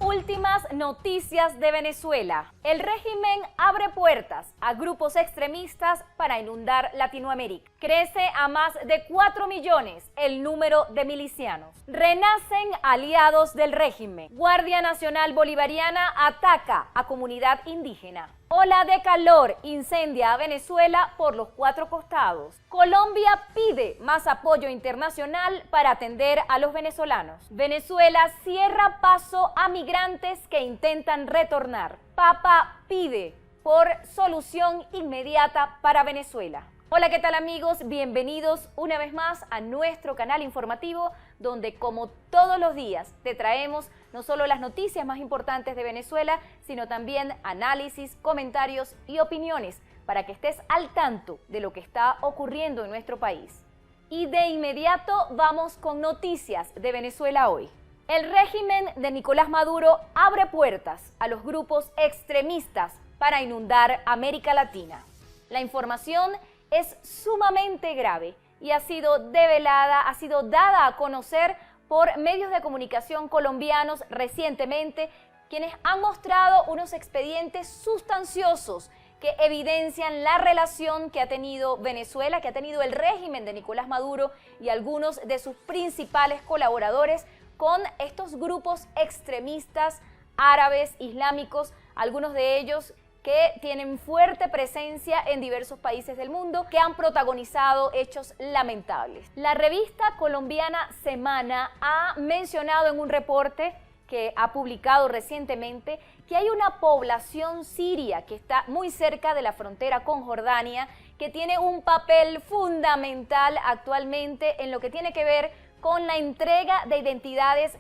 últimas noticias de Venezuela. El régimen abre puertas a grupos extremistas para inundar Latinoamérica. Crece a más de 4 millones el número de milicianos. Renacen aliados del régimen. Guardia Nacional Bolivariana ataca a comunidad indígena. Ola de calor incendia a Venezuela por los 4 costados. Colombia pide más apoyo internacional para atender a los venezolanos. Venezuela cierra paso a migrantes que intentan retornar. Papa pide por solución inmediata para Venezuela. Hola, ¿qué tal amigos? Bienvenidos una vez más a nuestro canal informativo, donde como todos los días te traemos no solo las noticias más importantes de Venezuela, sino también análisis, comentarios y opiniones para que estés al tanto de lo que está ocurriendo en nuestro país. Y de inmediato vamos con noticias de Venezuela hoy. El régimen de Nicolás Maduro abre puertas a los grupos extremistas para inundar América Latina. La información es sumamente grave y ha sido develada, ha sido dada a conocer por medios de comunicación colombianos recientemente, quienes han mostrado unos expedientes sustanciosos que evidencian la relación que ha tenido Venezuela, que ha tenido el régimen de Nicolás Maduro y algunos de sus principales colaboradores con estos grupos extremistas árabes, islámicos, algunos de ellos que tienen fuerte presencia en diversos países del mundo, que han protagonizado hechos lamentables. La revista colombiana Semana ha mencionado en un reporte que ha publicado recientemente que hay una población siria que está muy cerca de la frontera con Jordania, que tiene un papel fundamental actualmente en lo que tiene que ver con la entrega de identidades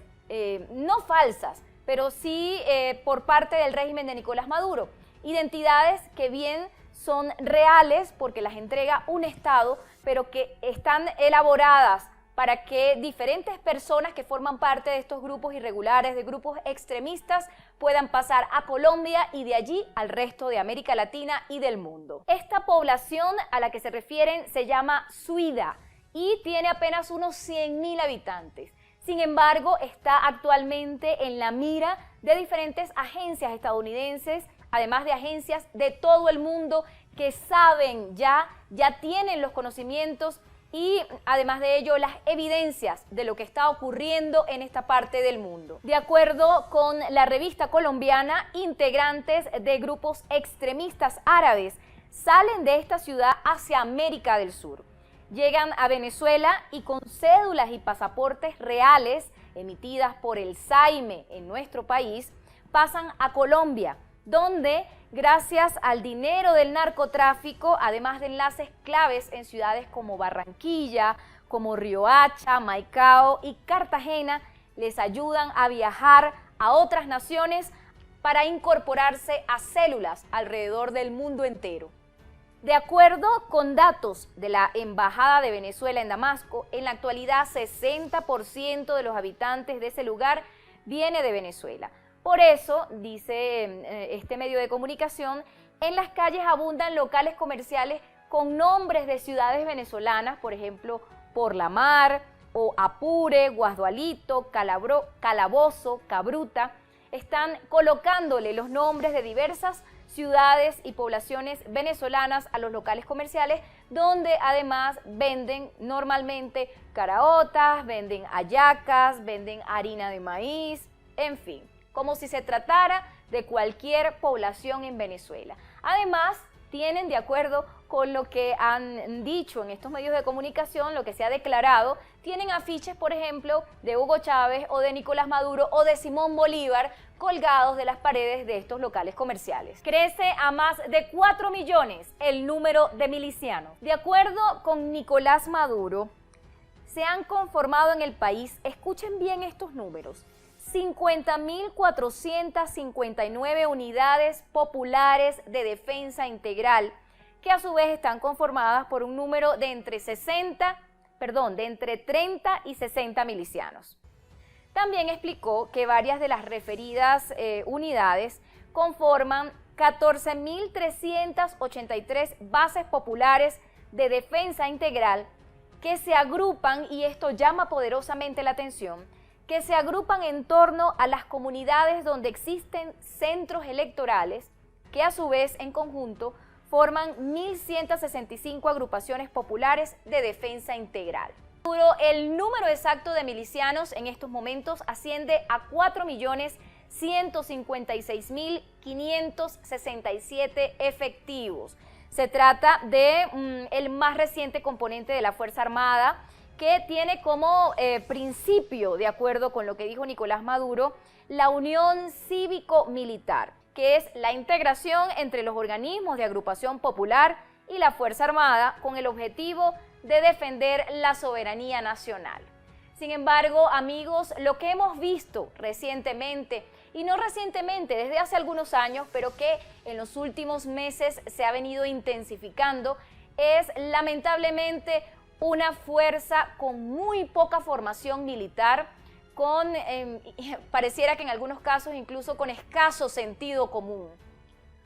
no falsas, pero sí por parte del régimen de Nicolás Maduro. Identidades que bien son reales porque las entrega un Estado, pero que están elaboradas para que diferentes personas que forman parte de estos grupos irregulares, de grupos extremistas, puedan pasar a Colombia y de allí al resto de América Latina y del mundo. Esta población a la que se refieren se llama Suida y tiene apenas unos 100.000 habitantes. Sin embargo, está actualmente en la mira de diferentes agencias estadounidenses, además de agencias de todo el mundo que saben ya tienen los conocimientos y además de ello las evidencias de lo que está ocurriendo en esta parte del mundo. De acuerdo con la revista colombiana, integrantes de grupos extremistas árabes salen de esta ciudad hacia América del Sur. Llegan a Venezuela y con cédulas y pasaportes reales emitidas por el SAIME en nuestro país, pasan a Colombia, donde gracias al dinero del narcotráfico, además de enlaces claves en ciudades como Barranquilla, como Riohacha, Maicao y Cartagena, les ayudan a viajar a otras naciones para incorporarse a células alrededor del mundo entero. De acuerdo con datos de la Embajada de Venezuela en Damasco, en la actualidad 60% de los habitantes de ese lugar viene de Venezuela. Por eso, dice este medio de comunicación, en las calles abundan locales comerciales con nombres de ciudades venezolanas, por ejemplo, Por la Mar, o Apure, Guasdualito, Calabozo, Cabruta. Están colocándole los nombres de diversas ciudades y poblaciones venezolanas a los locales comerciales, donde además venden normalmente caraotas, venden hallacas, venden harina de maíz, en fin, como si se tratara de cualquier población en Venezuela. Además, tienen, de acuerdo con lo que han dicho en estos medios de comunicación, lo que se ha declarado, tienen afiches, por ejemplo, de Hugo Chávez o de Nicolás Maduro o de Simón Bolívar colgados de las paredes de estos locales comerciales. Crece a más de 4 millones el número de milicianos. De acuerdo con Nicolás Maduro, se han conformado en el país, escuchen bien estos números, 50.459 unidades populares de defensa integral, que a su vez están conformadas por un número de entre 30 y 60 milicianos. También explicó que varias de las referidas unidades conforman 14.383 bases populares de defensa integral que se agrupan, y esto llama poderosamente la atención, que se agrupan en torno a las comunidades donde existen centros electorales que a su vez en conjunto forman 1.165 agrupaciones populares de defensa integral. El número exacto de milicianos en estos momentos asciende a 4.156.567 efectivos. Se trata de el más reciente componente de la Fuerza Armada, que tiene como principio, de acuerdo con lo que dijo Nicolás Maduro, la unión cívico-militar, que es la integración entre los organismos de agrupación popular y la Fuerza Armada con el objetivo de defender la soberanía nacional. Sin embargo, amigos, lo que hemos visto recientemente, y no recientemente, desde hace algunos años, pero que en los últimos meses se ha venido intensificando, es lamentablemente una fuerza con muy poca formación militar, pareciera que en algunos casos incluso con escaso sentido común.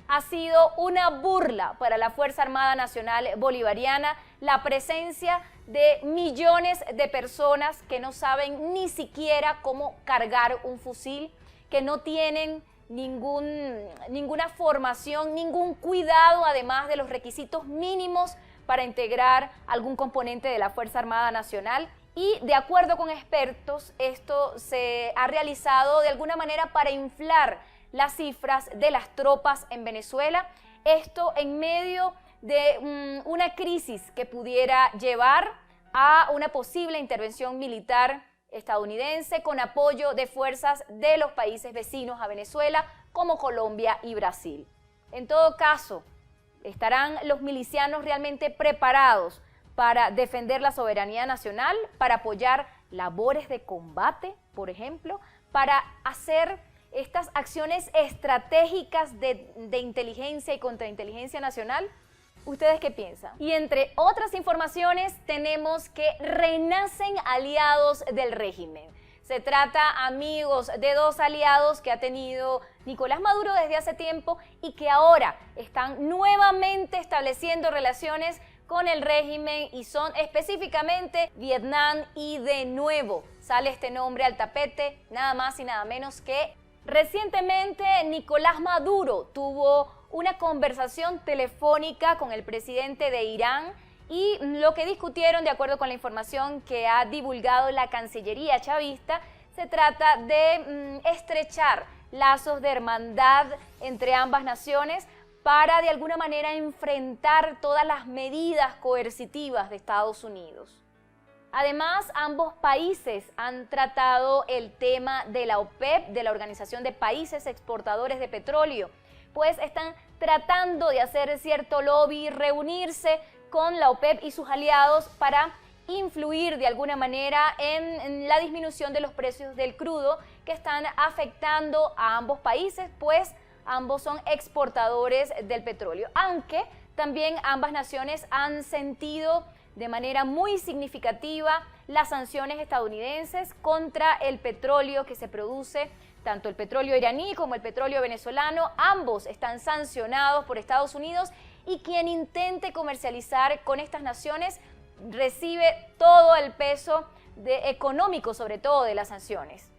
Ha sido una burla para la Fuerza Armada Nacional Bolivariana la presencia de millones de personas que no saben ni siquiera cómo cargar un fusil, que no tienen ninguna formación, ningún cuidado, además de los requisitos mínimos para integrar algún componente de la Fuerza Armada Nacional. Y de acuerdo con expertos, esto se ha realizado de alguna manera para inflar las cifras de las tropas en Venezuela, esto en medio de una crisis que pudiera llevar a una posible intervención militar estadounidense con apoyo de fuerzas de los países vecinos a Venezuela, como Colombia y Brasil. En todo caso, ¿estarán los milicianos realmente preparados para defender la soberanía nacional, para apoyar labores de combate, por ejemplo, para hacer estas acciones estratégicas de inteligencia y contrainteligencia nacional? ¿Ustedes qué piensan? Y entre otras informaciones tenemos que renacen aliados del régimen. Se trata, amigos, de dos aliados que ha tenido Nicolás Maduro desde hace tiempo y que ahora están nuevamente estableciendo relaciones con el régimen, y son específicamente Vietnam, y de nuevo sale este nombre al tapete, nada más y nada menos que recientemente Nicolás Maduro tuvo una conversación telefónica con el presidente de Irán, y lo que discutieron, de acuerdo con la información que ha divulgado la Cancillería chavista, se trata de estrechar lazos de hermandad entre ambas naciones para de alguna manera enfrentar todas las medidas coercitivas de Estados Unidos. Además, ambos países han tratado el tema de la OPEP, de la Organización de Países Exportadores de Petróleo, pues están tratando de hacer cierto lobby, reunirse con la OPEP y sus aliados para influir de alguna manera en la disminución de los precios del crudo, que están afectando a ambos países, pues ambos son exportadores del petróleo, aunque también ambas naciones han sentido de manera muy significativa las sanciones estadounidenses contra el petróleo que se produce, tanto el petróleo iraní como el petróleo venezolano. Ambos están sancionados por Estados Unidos, y quien intente comercializar con estas naciones recibe todo el peso económico, sobre todo, de las sanciones.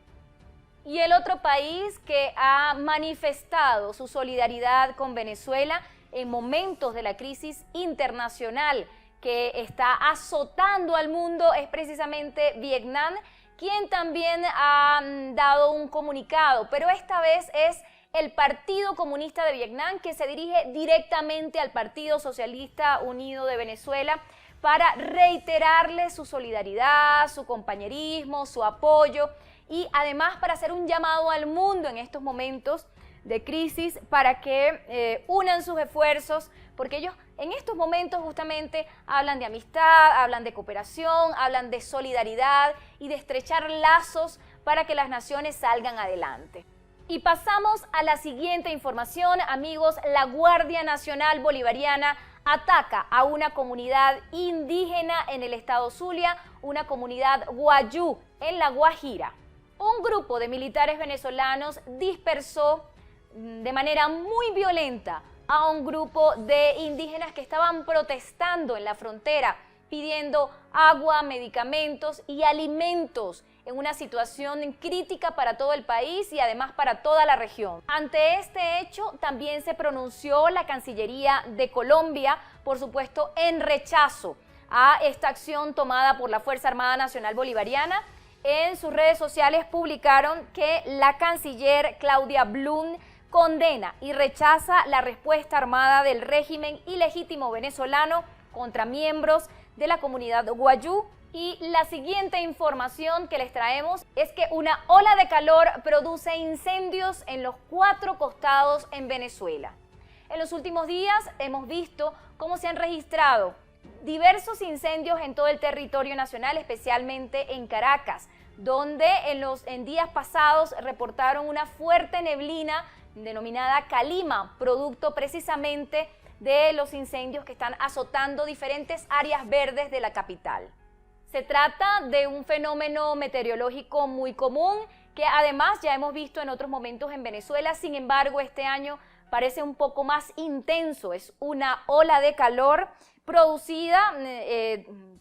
Y el otro país que ha manifestado su solidaridad con Venezuela en momentos de la crisis internacional que está azotando al mundo es precisamente Vietnam, quien también ha dado un comunicado, pero esta vez es el Partido Comunista de Vietnam, que se dirige directamente al Partido Socialista Unido de Venezuela para reiterarle su solidaridad, su compañerismo, su apoyo, y además para hacer un llamado al mundo en estos momentos de crisis para que unan sus esfuerzos, porque ellos en estos momentos justamente hablan de amistad, hablan de cooperación, hablan de solidaridad y de estrechar lazos para que las naciones salgan adelante. Y pasamos a la siguiente información, amigos. La Guardia Nacional Bolivariana ataca a una comunidad indígena en el estado Zulia, una comunidad guayú en La Guajira. Un grupo de militares venezolanos dispersó de manera muy violenta a un grupo de indígenas que estaban protestando en la frontera, pidiendo agua, medicamentos y alimentos en una situación crítica para todo el país y además para toda la región. Ante este hecho, también se pronunció la Cancillería de Colombia, por supuesto, en rechazo a esta acción tomada por la Fuerza Armada Nacional Bolivariana. En sus redes sociales publicaron que la canciller Claudia Blum condena y rechaza la respuesta armada del régimen ilegítimo venezolano contra miembros de la comunidad wayú. Y la siguiente información que les traemos es que una ola de calor produce incendios en los 4 costados en Venezuela. En los últimos días hemos visto cómo se han registrado diversos incendios en todo el territorio nacional, especialmente en Caracas, donde en días pasados reportaron una fuerte neblina denominada calima, producto precisamente de los incendios que están azotando diferentes áreas verdes de la capital. Se trata de un fenómeno meteorológico muy común que además ya hemos visto en otros momentos en Venezuela. Sin embargo, este año parece un poco más intenso. Es una ola de calor producida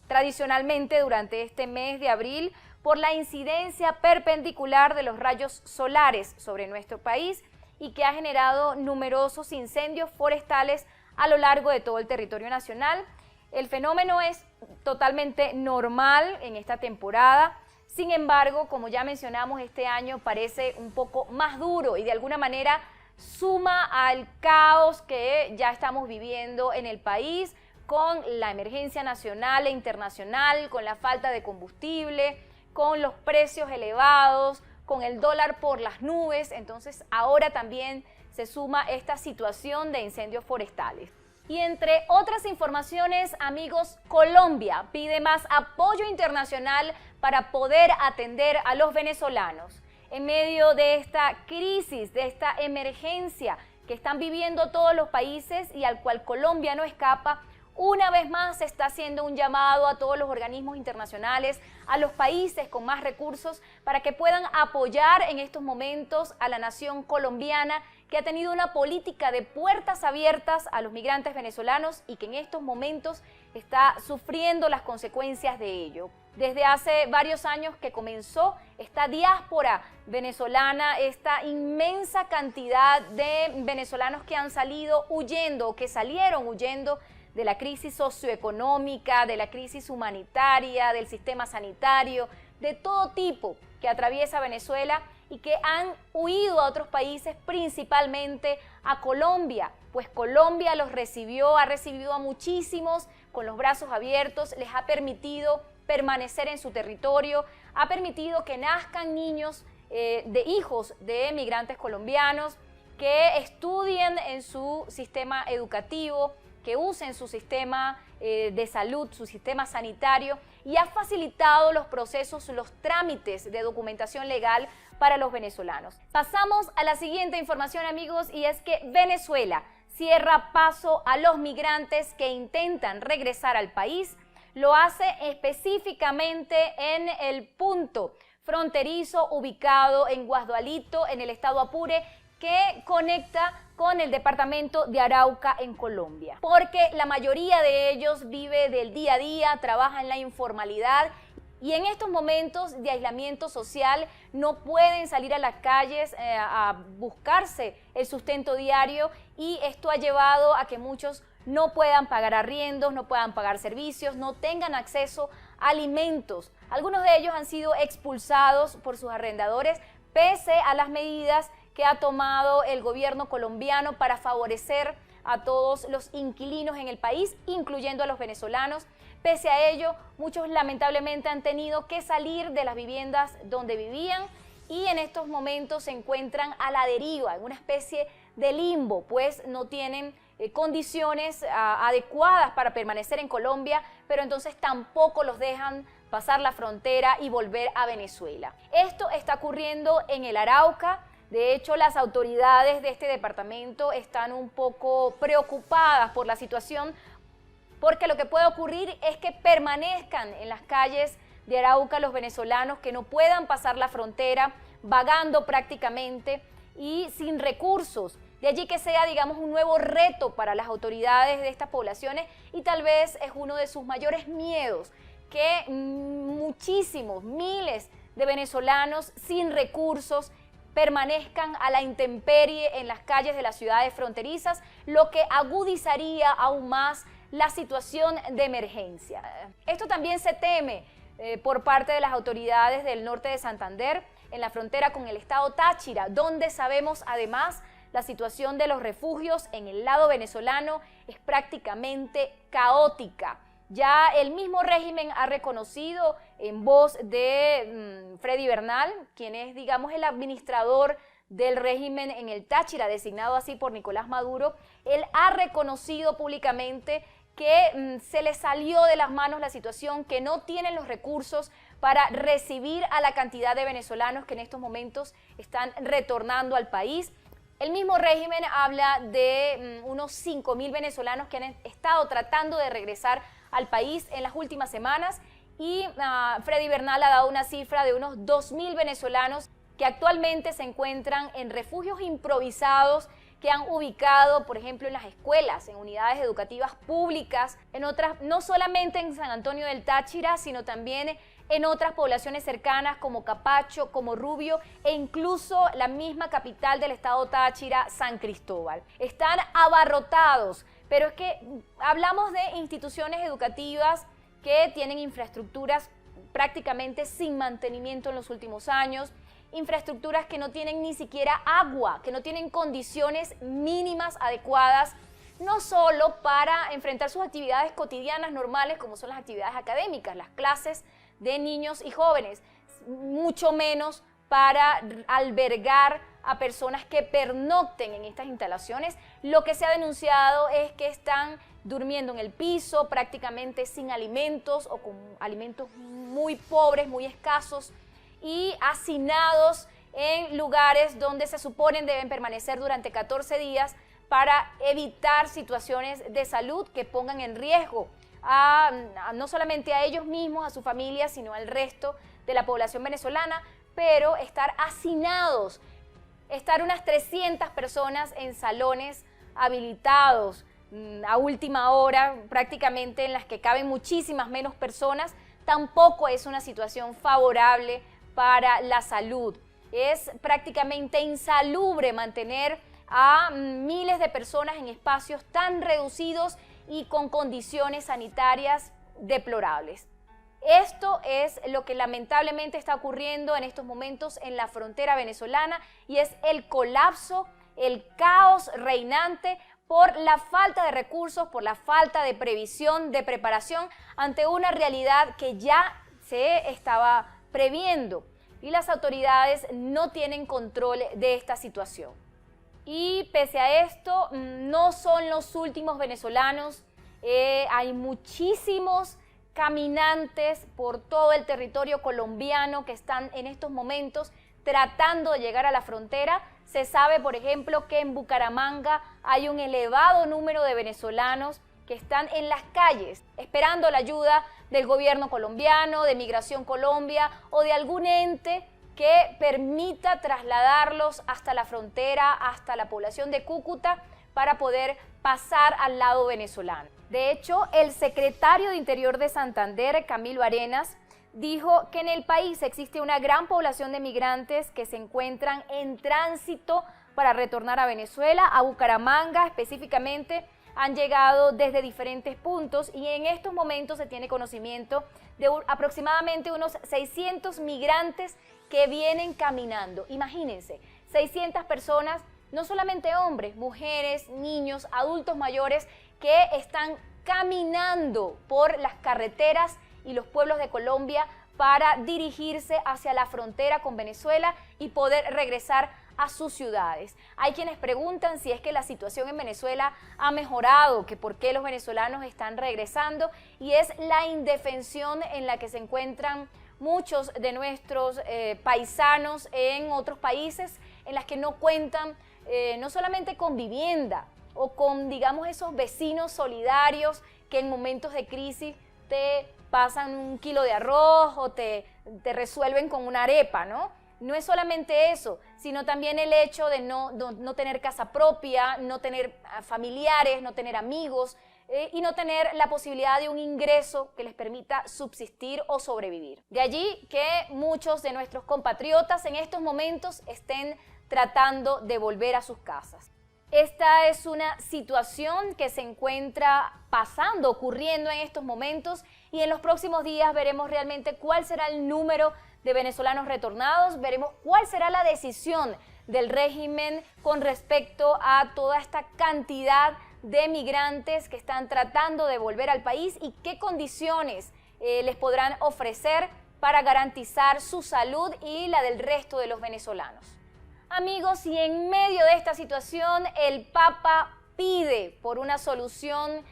tradicionalmente durante este mes de abril por la incidencia perpendicular de los rayos solares sobre nuestro país y que ha generado numerosos incendios forestales a lo largo de todo el territorio nacional. El fenómeno es totalmente normal en esta temporada. Sin embargo, como ya mencionamos, este año parece un poco más duro y de alguna manera suma al caos que ya estamos viviendo en el país con la emergencia nacional e internacional, con la falta de combustible, con los precios elevados, con el dólar por las nubes. Entonces ahora también se suma esta situación de incendios forestales. Y entre otras informaciones, amigos, Colombia pide más apoyo internacional para poder atender a los venezolanos. En medio de esta crisis, de esta emergencia que están viviendo todos los países y al cual Colombia no escapa, una vez más se está haciendo un llamado a todos los organismos internacionales, a los países con más recursos, para que puedan apoyar en estos momentos a la nación colombiana, que ha tenido una política de puertas abiertas a los migrantes venezolanos y que en estos momentos está sufriendo las consecuencias de ello. Desde hace varios años que comenzó esta diáspora venezolana, esta inmensa cantidad de venezolanos que han salido huyendo o que salieron huyendo de la crisis socioeconómica, de la crisis humanitaria, del sistema sanitario, de todo tipo que atraviesa Venezuela y que han huido a otros países, principalmente a Colombia, pues Colombia los recibió, ha recibido a muchísimos con los brazos abiertos, les ha permitido permanecer en su territorio, ha permitido que nazcan niños de hijos de migrantes colombianos, que estudien en su sistema educativo, que usen su sistema de salud, su sistema sanitario, y ha facilitado los procesos, los trámites de documentación legal para los venezolanos. Pasamos a la siguiente información, amigos, y es que Venezuela cierra paso a los migrantes que intentan regresar al país. Lo hace específicamente en el punto fronterizo ubicado en Guasdualito, en el estado Apure, que conecta con el departamento de Arauca en Colombia, porque la mayoría de ellos vive del día a día, trabaja en la informalidad y en estos momentos de aislamiento social no pueden salir a las calles a buscarse el sustento diario, y esto ha llevado a que muchos no puedan pagar arriendos, no puedan pagar servicios, no tengan acceso a alimentos. Algunos de ellos han sido expulsados por sus arrendadores pese a las medidas que ha tomado el gobierno colombiano para favorecer a todos los inquilinos en el país, incluyendo a los venezolanos. Pese a ello, muchos lamentablemente han tenido que salir de las viviendas donde vivían y en estos momentos se encuentran a la deriva, en una especie de limbo, pues no tienen condiciones adecuadas para permanecer en Colombia, pero entonces tampoco los dejan pasar la frontera y volver a Venezuela. Esto está ocurriendo en el Arauca. De hecho, las autoridades de este departamento están un poco preocupadas por la situación, porque lo que puede ocurrir es que permanezcan en las calles de Arauca los venezolanos, que no puedan pasar la frontera, vagando prácticamente y sin recursos. De allí que sea, digamos, un nuevo reto para las autoridades de estas poblaciones, y tal vez es uno de sus mayores miedos, que muchísimos, miles de venezolanos sin recursos permanezcan a la intemperie en las calles de las ciudades fronterizas, lo que agudizaría aún más la situación de emergencia. Esto también se teme por parte de las autoridades del norte de Santander, en la frontera con el estado Táchira, donde sabemos además la situación de los refugios en el lado venezolano es prácticamente caótica. Ya el mismo régimen ha reconocido en voz de Freddy Bernal, quien es, digamos, el administrador del régimen en el Táchira, designado así por Nicolás Maduro. Él ha reconocido públicamente que se le salió de las manos la situación, que no tienen los recursos para recibir a la cantidad de venezolanos que en estos momentos están retornando al país. El mismo régimen habla de unos 5.000 venezolanos que han estado tratando de regresar al país en las últimas semanas y Freddy Bernal ha dado una cifra de unos 2.000 venezolanos que actualmente se encuentran en refugios improvisados que han ubicado, por ejemplo, en las escuelas, en unidades educativas públicas, en otras, no solamente en San Antonio del Táchira, sino también en otras poblaciones cercanas como Capacho, como Rubio e incluso la misma capital del estado Táchira, San Cristóbal. Están abarrotados, pero es que hablamos de instituciones educativas que tienen infraestructuras prácticamente sin mantenimiento en los últimos años, infraestructuras que no tienen ni siquiera agua, que no tienen condiciones mínimas adecuadas, no solo para enfrentar sus actividades cotidianas normales como son las actividades académicas, las clases de niños y jóvenes, mucho menos para albergar a personas que pernocten en estas instalaciones. Lo que se ha denunciado es que están durmiendo en el piso, prácticamente sin alimentos o con alimentos muy pobres, muy escasos, y hacinados en lugares donde se suponen deben permanecer durante 14 días para evitar situaciones de salud que pongan en riesgo no solamente a ellos mismos, a su familia, sino al resto de la población venezolana, pero estar hacinados, estar unas 300 personas en salones habilitados a última hora, prácticamente en las que caben muchísimas menos personas, tampoco es una situación favorable para la salud. Es prácticamente insalubre mantener a miles de personas en espacios tan reducidos y con condiciones sanitarias deplorables. Esto es lo que lamentablemente está ocurriendo en estos momentos en la frontera venezolana y es el colapso, el caos reinante por la falta de recursos, por la falta de previsión, de preparación ante una realidad que ya se estaba previendo y las autoridades no tienen control de esta situación. Y pese a esto, no son los últimos venezolanos, hay muchísimos caminantes por todo el territorio colombiano que están en estos momentos tratando de llegar a la frontera. Se sabe, por ejemplo, que en Bucaramanga hay un elevado número de venezolanos que están en las calles esperando la ayuda del gobierno colombiano, de Migración Colombia o de algún ente que permita trasladarlos hasta la frontera, hasta la población de Cúcuta para poder pasar al lado venezolano. De hecho, el secretario de Interior de Santander, Camilo Arenas, dijo que en el país existe una gran población de migrantes que se encuentran en tránsito para retornar a Venezuela, a Bucaramanga específicamente. Han llegado desde diferentes puntos y en estos momentos se tiene conocimiento de aproximadamente unos 600 migrantes que vienen caminando. Imagínense, 600 personas, no solamente hombres, mujeres, niños, adultos mayores, que están caminando por las carreteras y los pueblos de Colombia para dirigirse hacia la frontera con Venezuela y poder regresar a sus ciudades. Hay quienes preguntan si es que la situación en Venezuela ha mejorado, que por qué los venezolanos están regresando, y es la indefensión en la que se encuentran muchos de nuestros paisanos en otros países, en las que no cuentan no solamente con vivienda o con, digamos, esos vecinos solidarios que en momentos de crisis te pasan un kilo de arroz o te resuelven con una arepa, ¿no? No es solamente eso, sino también el hecho de no tener casa propia, no tener familiares, no tener amigos, y no tener la posibilidad de un ingreso que les permita subsistir o sobrevivir. De allí que muchos de nuestros compatriotas en estos momentos estén tratando de volver a sus casas. Esta es una situación que se encuentra pasando, ocurriendo en estos momentos, y en los próximos días veremos realmente cuál será el número de venezolanos retornados, veremos cuál será la decisión del régimen con respecto a toda esta cantidad de migrantes que están tratando de volver al país y qué condiciones les podrán ofrecer para garantizar su salud y la del resto de los venezolanos. Amigos, y en medio de esta situación, el Papa pide por una solución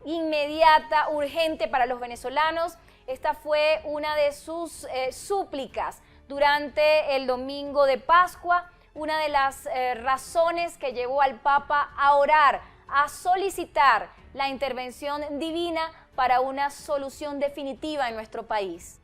inmediata, urgente para los venezolanos. Esta fue una de sus súplicas durante el domingo de Pascua, una de las razones que llevó al Papa a orar, a solicitar la intervención divina para una solución definitiva en nuestro país.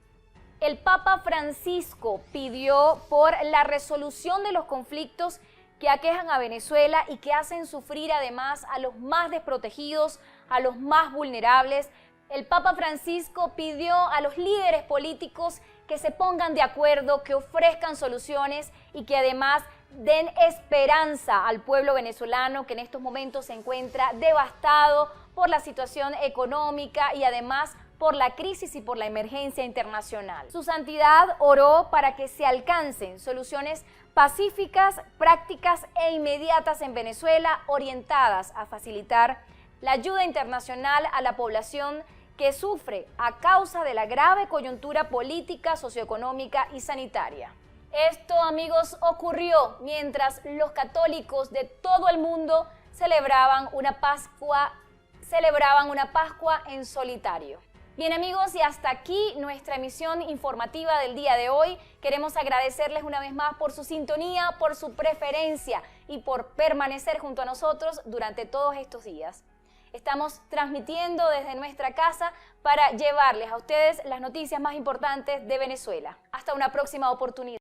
El Papa Francisco pidió por la resolución de los conflictos que aquejan a Venezuela y que hacen sufrir además a los más desprotegidos, a los más vulnerables. El Papa Francisco pidió a los líderes políticos que se pongan de acuerdo, que ofrezcan soluciones y que además den esperanza al pueblo venezolano que en estos momentos se encuentra devastado por la situación económica y además por la crisis y por la emergencia internacional. Su santidad oró para que se alcancen soluciones pacíficas, prácticas e inmediatas en Venezuela, orientadas a facilitar la ayuda internacional a la población que sufre a causa de la grave coyuntura política, socioeconómica y sanitaria. Esto, amigos, ocurrió mientras los católicos de todo el mundo celebraban una Pascua en solitario. Bien, amigos, y hasta aquí nuestra emisión informativa del día de hoy. Queremos agradecerles una vez más por su sintonía, por su preferencia y por permanecer junto a nosotros durante todos estos días. Estamos transmitiendo desde nuestra casa para llevarles a ustedes las noticias más importantes de Venezuela. Hasta una próxima oportunidad.